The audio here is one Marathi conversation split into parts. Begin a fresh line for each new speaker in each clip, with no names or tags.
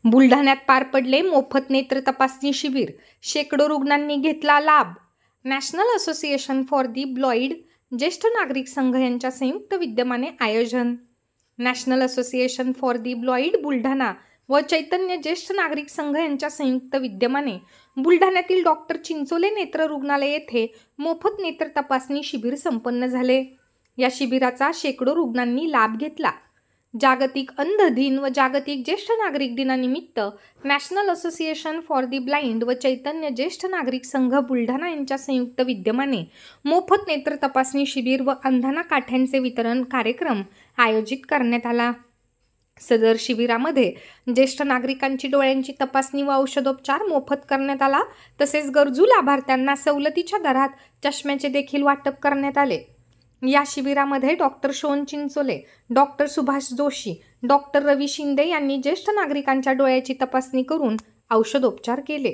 बुलढाण्यात पार पडले मोफत नेत्र तपासणी शिबिर। शेकडो रुग्णांनी घेतला लाभ। National association for the blind ज्येष्ठ नागरिक संघ यांच्या संयुक्त विद्यमाने आयोजन। National association for the blind Buldhana व चैतन्य ज्येष्ठ नागरिक संघ यांच्या संयुक्त विद्यमाने बुलढाण्यातील डॉक्टर चिंचोले नेत्र रुग्णालय येथे मोफत नेत्र तपासणी शिबिर संपन्न झाले। या शिबिराचा शेकडो रुग्णांनी लाभ घेतला। जागतिक अंध दिन व जागतिक ज्येष्ठ नागरिक दिनानिमित्त national association for the blind व चैतन्य ज्येष्ठ नागरिक संघ बुलढाणा यांच्या संयुक्त विद्यमाने मोफत नेत्र तपासणी शिबिर व अंधाना काठ्यांचे वितरण कार्यक्रम आयोजित करण्यात आला। सदर शिबिरामध्ये ज्येष्ठ नागरिकांची डोळ्यांची तपासणी व औषधोपचार मोफत करण्यात आला। तसेच गरजू लाभार्थ्यांना सवलतीच्या दरात चष्म्याचे देखील वाटप करण्यात आले। या शिबिरामध्ये doctor Shon Chinchole, doctor Subhash Joshi, doctor Ravi Shinde यांनी ज्येष्ठ नागरिकांच्या डोळ्याची तपासणी करून औषधोपचार केले।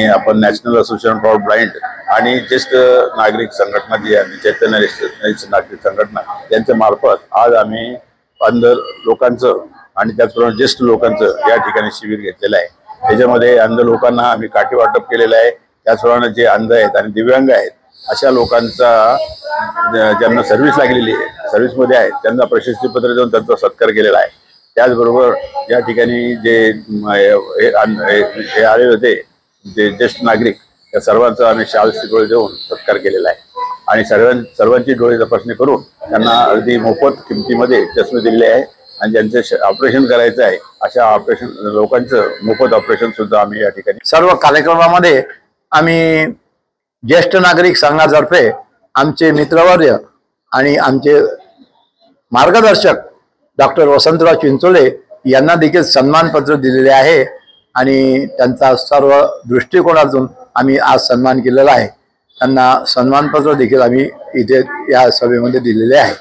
आपण नॅशनल असोसिएशन फॉर ब्लाइंड आणि ज्येष्ठ नागरिक संघटना जी आहे चैतन्य ज्येष्ठ नागरिक संघटना यांच्या मार्फत आज आम्ही अंध लोकांचं आणि त्याचप्रमाणे ज्येष्ठ लोकांचं या ठिकाणी शिबिर घेतलेलं आहे। त्याच्यामध्ये अंध लोकांना आम्ही काठी वाटप केलेलं आहे। त्याचप्रमाणे जे अंध आहेत आणि दिव्यांग आहेत अशा लोकांचा ज्यांना सर्व्हिस लागलेली आहे, सर्व्हिसमध्ये आहेत, त्यांना प्रशस्तीपत्र देऊन त्यांचा सत्कार केलेला आहे। त्याचबरोबर या ठिकाणी जे आले होते जे ज्येष्ठ नागरिक या सर्वांचा आम्ही शाल डोळे देऊन सत्कार केलेला आहे आणि सर्वांची डोळे तपासणी करून त्यांना अगदी मोफत किमतीमध्ये चष्मे दिलेले आहे आणि ज्यांचे ऑपरेशन करायचं आहे अशा ऑपरेशन लोकांचं मोफत ऑपरेशन सुद्धा आम्ही या ठिकाणी
सर्व कार्यक्रमामध्ये आम्ही ज्येष्ठ नागरिक संघातर्फे आमचे मित्रवर्य आणि आमचे मार्गदर्शक डॉक्टर वसंतराव चिंचोले यांना देखील सन्मानपत्र दिलेले आहे आणि त्यांचा सर्व दृष्टिकोनातून आम्ही आज सन्मान केलेला आहे। त्यांना सन्मानपत्र देखील आम्ही इथे या सभेमध्ये दिलेले आहे।